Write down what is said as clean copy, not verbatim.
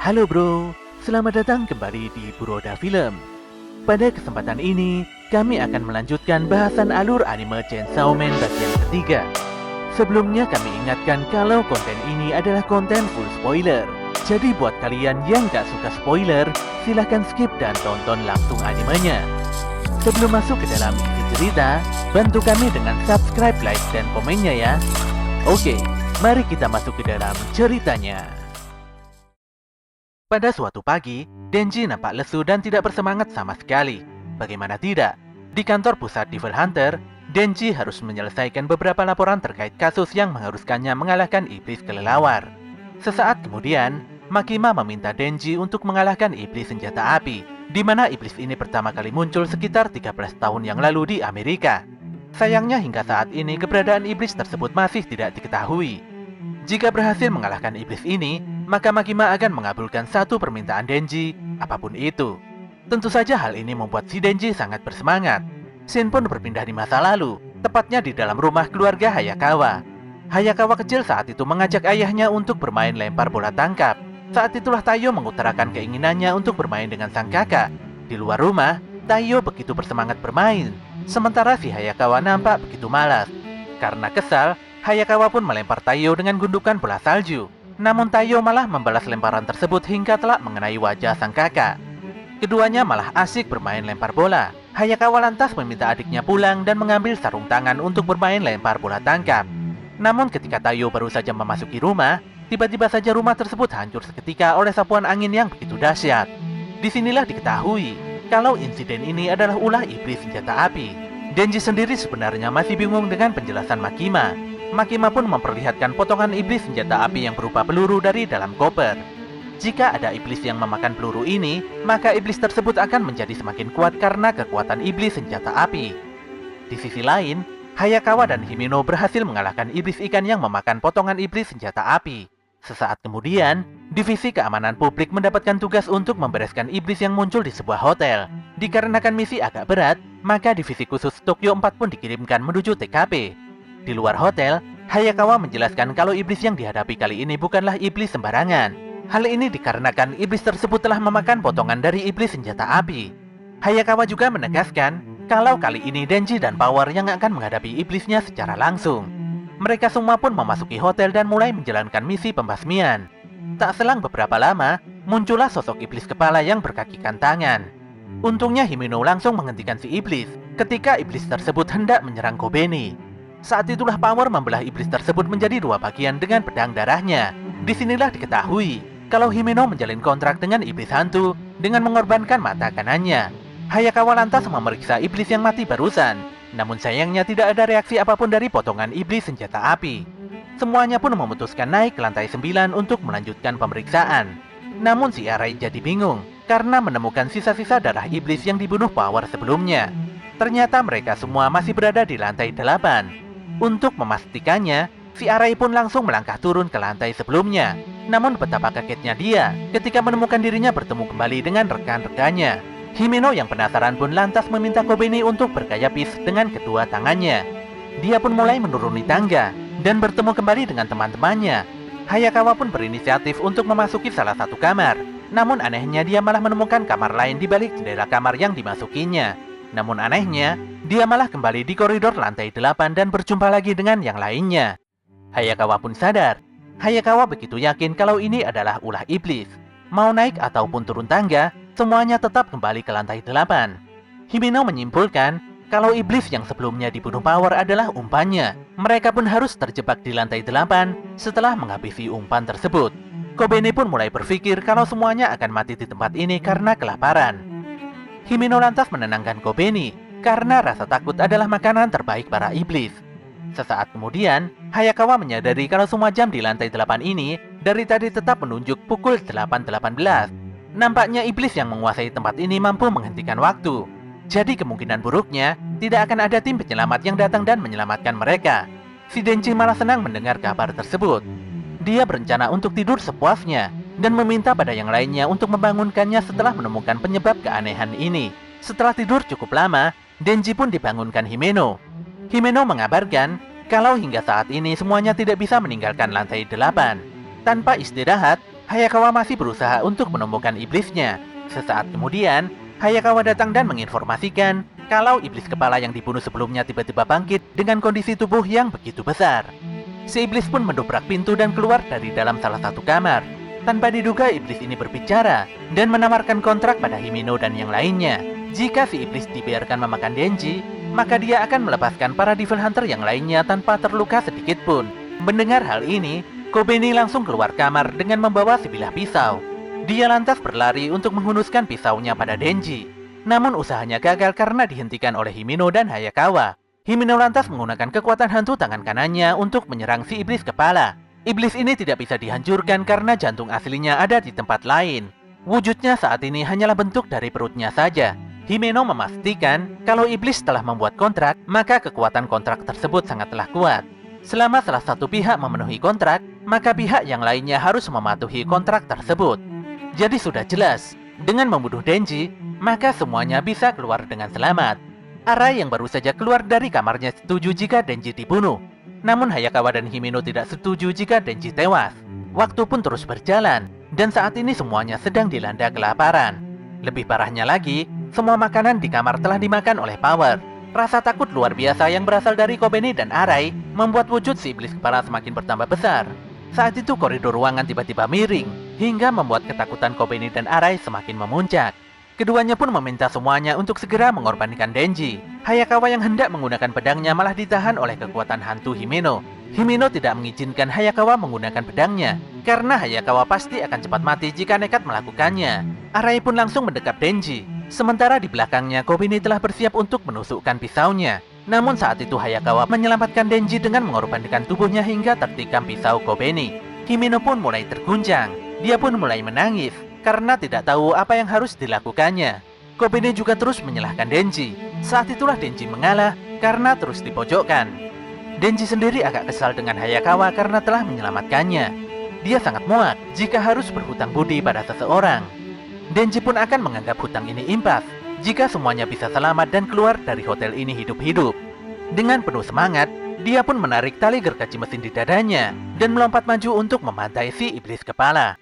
Halo bro, selamat datang kembali di Buroda Film. Pada kesempatan ini, kami akan melanjutkan bahasan alur anime Chainsaw Man bagian ketiga. Sebelumnya kami ingatkan kalau konten ini adalah konten full spoiler. Jadi buat kalian yang gak suka spoiler, silahkan skip dan tonton langsung animenya. Sebelum masuk ke dalam isi cerita, bantu kami dengan subscribe, like, dan komennya ya. Oke, mari kita masuk ke dalam ceritanya. Pada suatu pagi, Denji nampak lesu dan tidak bersemangat sama sekali. Bagaimana tidak? Di kantor pusat Devil Hunter, Denji harus menyelesaikan beberapa laporan terkait kasus yang mengharuskannya mengalahkan iblis kelelawar. Sesaat kemudian, Makima meminta Denji untuk mengalahkan iblis senjata api, di mana iblis ini pertama kali muncul sekitar 13 tahun yang lalu di Amerika. Sayangnya hingga saat ini keberadaan iblis tersebut masih tidak diketahui. Jika berhasil mengalahkan iblis ini, maka Makima akan mengabulkan satu permintaan Denji, apapun itu. Tentu saja hal ini membuat si Denji sangat bersemangat. Shin pun berpindah di masa lalu, tepatnya di dalam rumah keluarga Hayakawa. Hayakawa kecil saat itu mengajak ayahnya untuk bermain lempar bola tangkap. Saat itulah Taiyo mengutarakan keinginannya untuk bermain dengan sang kakak. Di luar rumah, Taiyo begitu bersemangat bermain, sementara si Hayakawa nampak begitu malas. Karena kesal, Hayakawa pun melempar Taiyo dengan gundukan bola salju. Namun Taiyo malah membalas lemparan tersebut hingga telak mengenai wajah sang kakak. Keduanya malah asik bermain lempar bola. Hayakawa lantas meminta adiknya pulang dan mengambil sarung tangan untuk bermain lempar bola tangkap. Namun ketika Taiyo baru saja memasuki rumah, tiba-tiba saja rumah tersebut hancur seketika oleh sapuan angin yang begitu dahsyat. Disinilah diketahui kalau insiden ini adalah ulah iblis senjata api. Denji sendiri sebenarnya masih bingung dengan penjelasan Makima. Makima pun memperlihatkan potongan iblis senjata api yang berupa peluru dari dalam koper. Jika ada iblis yang memakan peluru ini, maka iblis tersebut akan menjadi semakin kuat karena kekuatan iblis senjata api. Di sisi lain, Hayakawa dan Himeno berhasil mengalahkan iblis ikan yang memakan potongan iblis senjata api. Sesaat kemudian, Divisi Keamanan Publik mendapatkan tugas untuk membereskan iblis yang muncul di sebuah hotel. Dikarenakan misi agak berat, maka Divisi Khusus Tokyo 4 pun dikirimkan menuju TKP. Di luar hotel, Hayakawa menjelaskan kalau iblis yang dihadapi kali ini bukanlah iblis sembarangan. Hal ini dikarenakan iblis tersebut telah memakan potongan dari iblis senjata api. Hayakawa juga menegaskan kalau kali ini Denji dan Power yang akan menghadapi iblisnya secara langsung. Mereka semua pun memasuki hotel dan mulai menjalankan misi pembasmian. Tak selang beberapa lama, muncullah sosok iblis kepala yang berkakikan tangan. Untungnya Himeno langsung menghentikan si iblis ketika iblis tersebut hendak menyerang Kobeni. Saat itulah Power membelah iblis tersebut menjadi dua bagian dengan pedang darahnya. Disinilah diketahui kalau Himeno menjalin kontrak dengan iblis hantu dengan mengorbankan mata kanannya. Hayakawa lantas memeriksa iblis yang mati barusan. Namun sayangnya tidak ada reaksi apapun dari potongan iblis senjata api. Semuanya pun memutuskan naik ke lantai 9 untuk melanjutkan pemeriksaan. Namun si Arai jadi bingung karena menemukan sisa-sisa darah iblis yang dibunuh Power sebelumnya. Ternyata mereka semua masih berada di lantai 8. Untuk memastikannya, si Arai pun langsung melangkah turun ke lantai sebelumnya. Namun betapa kagetnya dia ketika menemukan dirinya bertemu kembali dengan rekan-rekannya. Himeno yang penasaran pun lantas meminta Kobeni untuk bergaya peace dengan kedua tangannya. Dia pun mulai menuruni tangga dan bertemu kembali dengan teman-temannya. Hayakawa pun berinisiatif untuk memasuki salah satu kamar. Namun anehnya dia malah menemukan kamar lain di balik jendela kamar yang dimasukinya. Namun anehnya, dia malah kembali di koridor lantai 8 dan berjumpa lagi dengan yang lainnya. Hayakawa pun sadar. Hayakawa begitu yakin kalau ini adalah ulah iblis. Mau naik ataupun turun tangga, semuanya tetap kembali ke lantai 8. Himeno menyimpulkan kalau iblis yang sebelumnya dibunuh Power adalah umpannya. Mereka pun harus terjebak di lantai 8 setelah menghabisi umpan tersebut. Kobeni pun mulai berpikir kalau semuanya akan mati di tempat ini karena kelaparan. Himeno lantas menenangkan Kobeni karena rasa takut adalah makanan terbaik para iblis. Sesaat kemudian, Hayakawa menyadari kalau semua jam di lantai 8 ini dari tadi tetap menunjuk pukul 8.18. Nampaknya iblis yang menguasai tempat ini mampu menghentikan waktu. Jadi kemungkinan buruknya, tidak akan ada tim penyelamat yang datang dan menyelamatkan mereka. Si Denji malah senang mendengar kabar tersebut. Dia berencana untuk tidur sepuasnya dan meminta pada yang lainnya untuk membangunkannya setelah menemukan penyebab keanehan ini. Setelah tidur cukup lama, Denji pun dibangunkan Himeno. Himeno mengabarkan kalau hingga saat ini semuanya tidak bisa meninggalkan lantai 8. Tanpa istirahat, Hayakawa masih berusaha untuk menemukan iblisnya. Sesaat kemudian, Hayakawa datang dan menginformasikan kalau iblis kepala yang dibunuh sebelumnya tiba-tiba bangkit dengan kondisi tubuh yang begitu besar. Si iblis pun mendobrak pintu dan keluar dari dalam salah satu kamar. Tanpa diduga, iblis ini berbicara dan menawarkan kontrak pada Himeno dan yang lainnya. Jika si iblis dibiarkan memakan Denji, maka dia akan melepaskan para Devil Hunter yang lainnya tanpa terluka sedikit pun. Mendengar hal ini, Kobeni langsung keluar kamar dengan membawa sebilah pisau. Dia lantas berlari untuk menghunuskan pisaunya pada Denji. Namun usahanya gagal karena dihentikan oleh Himeno dan Hayakawa. Himeno lantas menggunakan kekuatan hantu tangan kanannya untuk menyerang si iblis kepala. Iblis ini tidak bisa dihancurkan karena jantung aslinya ada di tempat lain. Wujudnya saat ini hanyalah bentuk dari perutnya saja. Himeno memastikan kalau iblis telah membuat kontrak, maka kekuatan kontrak tersebut sangatlah kuat. Selama salah satu pihak memenuhi kontrak, maka pihak yang lainnya harus mematuhi kontrak tersebut. Jadi sudah jelas, dengan membunuh Denji, maka semuanya bisa keluar dengan selamat. Arai yang baru saja keluar dari kamarnya setuju jika Denji dibunuh. Namun Hayakawa dan Himeno tidak setuju jika Denji tewas. Waktu pun terus berjalan, dan saat ini semuanya sedang dilanda kelaparan. Lebih parahnya lagi, semua makanan di kamar telah dimakan oleh Power. Rasa takut luar biasa yang berasal dari Kobeni dan Arai membuat wujud si iblis kepala semakin bertambah besar. Saat itu koridor ruangan tiba-tiba miring, hingga membuat ketakutan Kobeni dan Arai semakin memuncak. Keduanya pun meminta semuanya untuk segera mengorbankan Denji. Hayakawa yang hendak menggunakan pedangnya malah ditahan oleh kekuatan hantu Himeno. Himeno tidak mengizinkan Hayakawa menggunakan pedangnya, karena Hayakawa pasti akan cepat mati jika nekat melakukannya. Arai pun langsung mendekap Denji. Sementara di belakangnya, Kobeni telah bersiap untuk menusukkan pisaunya. Namun saat itu Hayakawa menyelamatkan Denji dengan mengorbankan tubuhnya hingga tertikam pisau Kobeni. Himeno pun mulai terguncang. Dia pun mulai menangis karena tidak tahu apa yang harus dilakukannya. Kobeni juga terus menyalahkan Denji. Saat itulah Denji mengalah karena terus dipojokkan. Denji sendiri agak kesal dengan Hayakawa karena telah menyelamatkannya. Dia sangat muak jika harus berhutang budi pada seseorang. Denji pun akan menganggap hutang ini impas jika semuanya bisa selamat dan keluar dari hotel ini hidup-hidup. Dengan penuh semangat, dia pun menarik tali gergaji mesin di dadanya dan melompat maju untuk membantai si iblis kepala.